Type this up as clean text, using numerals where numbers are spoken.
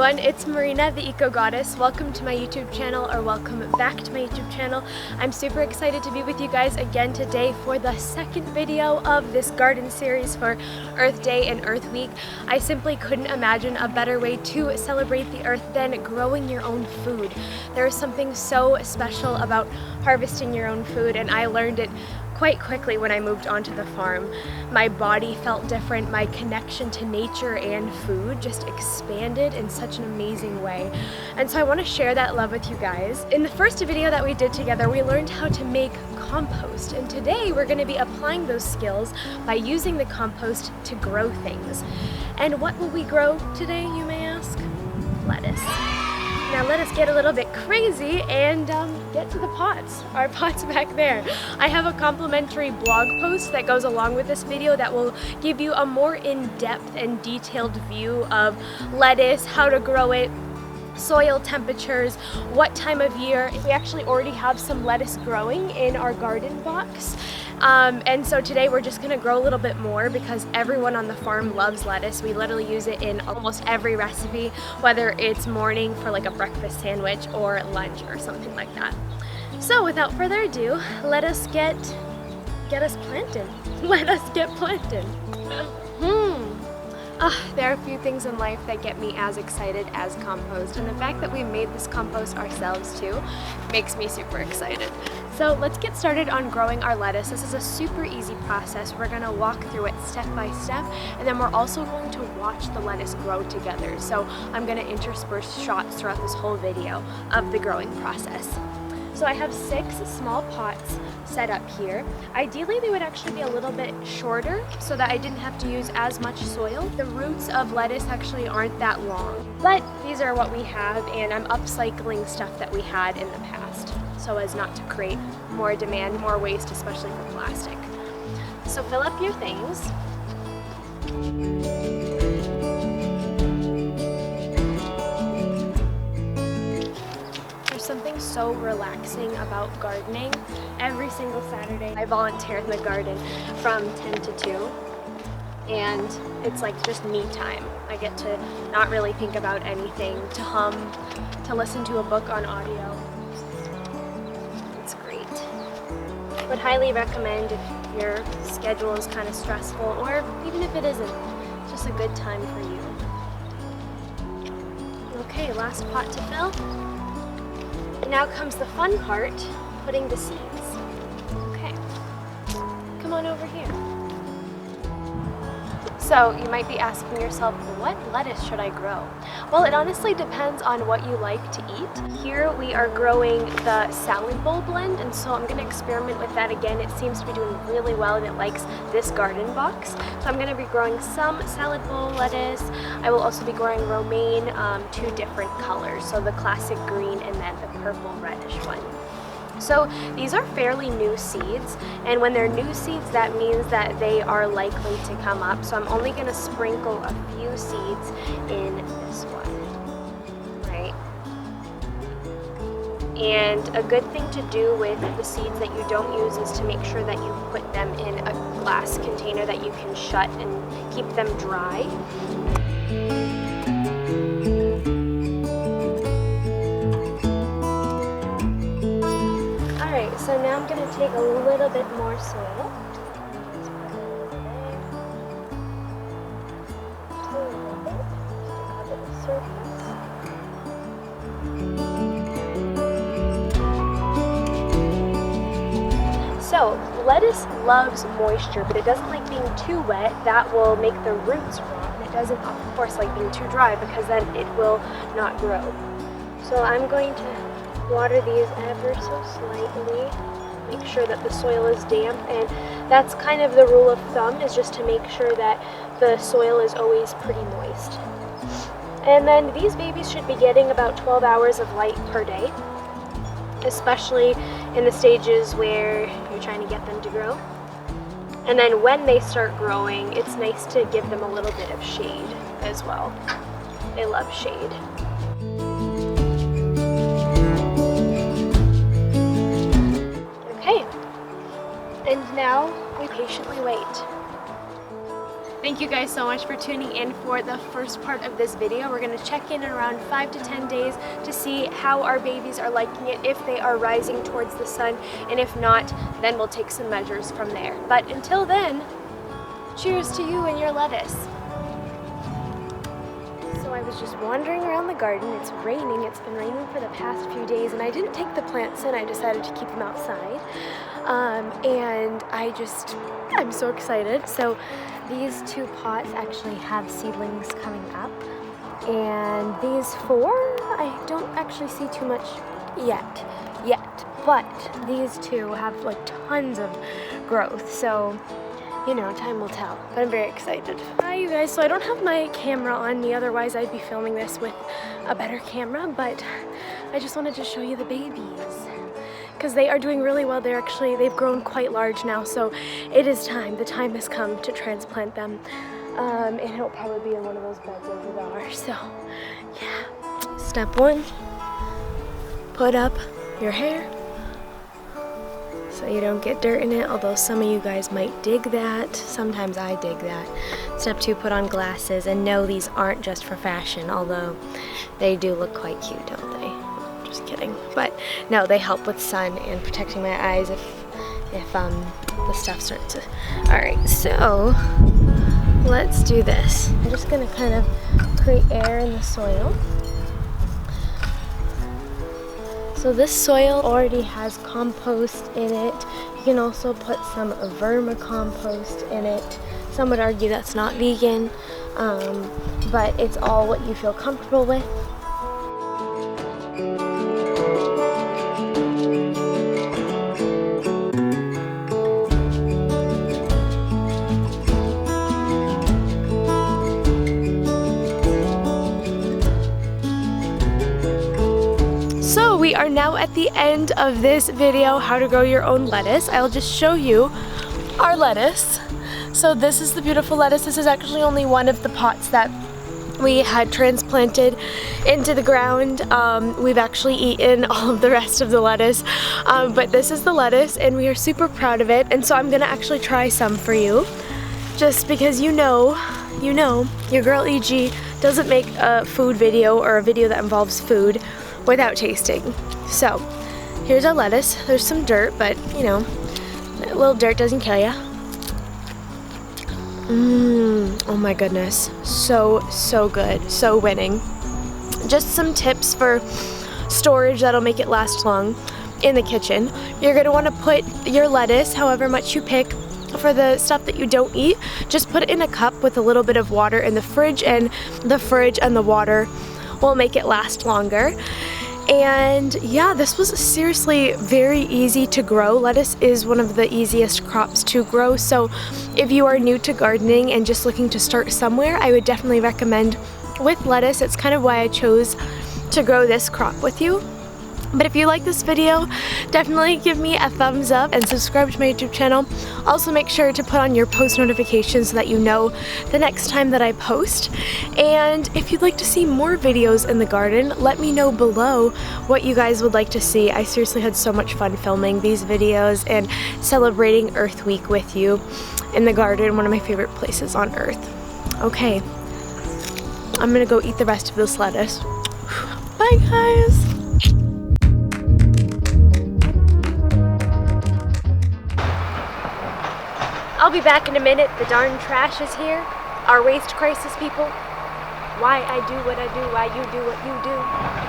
everyone, it's Marina, the Eco Goddess. Welcome to my YouTube channel, or welcome back to my YouTube channel. I'm super excited to be with you guys again today for the second video of this garden series for Earth Day and Earth Week. I simply couldn't imagine a better way to celebrate the earth than growing your own food. There is something so special about harvesting your own food, and I learned it quite quickly when I moved onto the farm. My body felt different, my connection to nature and food just expanded in such an amazing way. And so I want to share that love with you guys. In the first video that we did together, we learned how to make compost, and today we're going to be applying those skills by using the compost to grow things. And what will we grow today, you may ask? Lettuce. Now let us get a little bit crazy and get to the pots. Our pots back there. I have a complimentary blog post that goes along with this video that will give you a more in-depth and detailed view of lettuce, how to grow it, soil temperatures, what time of year. We actually already have some lettuce growing in our garden box. And so today we're just gonna grow a little bit more because everyone on the farm loves lettuce. We literally use it in almost every recipe, whether it's morning for like a breakfast sandwich or lunch or something like that. So without further ado, let us get us planted. Let us get planted. There are a few things in life that get me as excited as compost, and the fact that we made this compost ourselves too makes me super excited. So let's get started on growing our lettuce. This is a super easy process. We're gonna walk through it step by step, and then we're also going to watch the lettuce grow together. So I'm gonna intersperse shots throughout this whole video of the growing process. So I have 6 small pots set up here. Ideally, they would actually be a little bit shorter so that I didn't have to use as much soil. The roots of lettuce actually aren't that long, but these are what we have, and I'm upcycling stuff that we had in the past so as not to create more demand, more waste, especially for plastic. So fill up your things. Something so relaxing about gardening. Every single Saturday I volunteer in the garden from 10 to 2, and it's like just me time. I get to not really think about anything, to hum, to listen to a book on audio. It's great. Would highly recommend if your schedule is kind of stressful, or even if it isn't, it's just a good time for you. Okay, last pot to fill. Now comes the fun part, putting the seeds. Okay, come on over here. So you might be asking yourself, what lettuce should I grow? Well, it honestly depends on what you like to eat. Here we are growing the salad bowl blend, and so I'm gonna experiment with that again. It seems to be doing really well, and it likes this garden box. So I'm gonna be growing some salad bowl lettuce. I will also be growing romaine, 2 different colors. So the classic green and then the purple reddish one. So these are fairly new seeds, and when they're new seeds, that means that they are likely to come up. So I'm only going to sprinkle a few seeds in this one, right? And a good thing to do with the seeds that you don't use is to make sure that you put them in a glass container that you can shut and keep them dry. So now I'm going to take a little bit more soil. Let's put it over there. Just a little bit, just to cover the surface. So lettuce loves moisture, but it doesn't like being too wet. That will make the roots rot. It doesn't, of course, like being too dry because then it will not grow. So I'm going to water these ever so slightly, make sure that the soil is damp, and that's kind of the rule of thumb, is just to make sure that the soil is always pretty moist. And then these babies should be getting about 12 hours of light per day, especially in the stages where you're trying to get them to grow. And then when they start growing, it's nice to give them a little bit of shade as well. They love shade. And now we patiently wait. Thank you guys so much for tuning in for the first part of this video. We're going to check in around 5 to 10 days to see how our babies are liking it, if they are rising towards the sun, and if not, then we'll take some measures from there. But until then, cheers to you and your lettuce. So I was just wandering around the garden. It's raining. It's been raining for the past few days, and I didn't take the plants in. I decided to keep them outside. And I'm so excited. So these 2 pots actually have seedlings coming up, and these 4, I don't actually see too much yet, but these 2 have like tons of growth, so you know, time will tell, but I'm very excited. Hi you guys, so I don't have my camera on me, otherwise I'd be filming this with a better camera, but I just wanted to show you the babies because they are doing really well. They've grown quite large now, so it is time. The time has come to transplant them, and it'll probably be in one of those beds over there. So yeah, step 1, put up your hair so you don't get dirt in it, although some of you guys might dig that. Sometimes I dig that. Step 2, put on glasses, and no, these aren't just for fashion, although they do look quite cute, don't they? Just kidding. But no, they help with sun and protecting my eyes if the stuff starts to... Alright, so let's do this. I'm just gonna kind of create air in the soil. So this soil already has compost in it. You can also put some vermicompost in it. Some would argue that's not vegan, but it's all what you feel comfortable with. So we are now at the end of this video, how to grow your own lettuce. I'll just show you our lettuce. So this is the beautiful lettuce. This is actually only one of the pots that we had transplanted into the ground. We've actually eaten all of the rest of the lettuce, but this is the lettuce and we are super proud of it. And so I'm gonna actually try some for you, just because you know, your girl EG doesn't make a food video or a video that involves food without tasting. So here's our lettuce. There's some dirt, but you know, a little dirt doesn't kill ya. Oh my goodness, so good, so winning. Just some tips for storage that'll make it last long in the kitchen. You're gonna want to put your lettuce, however much you pick. For the stuff that you don't eat, just put it in a cup with a little bit of water in the fridge, and the water will make it last longer. And yeah, this was seriously very easy to grow. Lettuce is one of the easiest crops to grow, so if you are new to gardening and just looking to start somewhere, I would definitely recommend with lettuce. It's kind of why I chose to grow this crop with you. But if you like this video, definitely give me a thumbs up and subscribe to my YouTube channel. Also make sure to put on your post notifications so that you know the next time that I post. And if you'd like to see more videos in the garden, let me know below what you guys would like to see. I seriously had so much fun filming these videos and celebrating Earth Week with you in the garden, one of my favorite places on earth. Okay, I'm gonna go eat the rest of this lettuce. Bye guys! I'll be back in a minute. The darn trash is here. Our waste crisis, people. Why I do what I do, why you do what you do.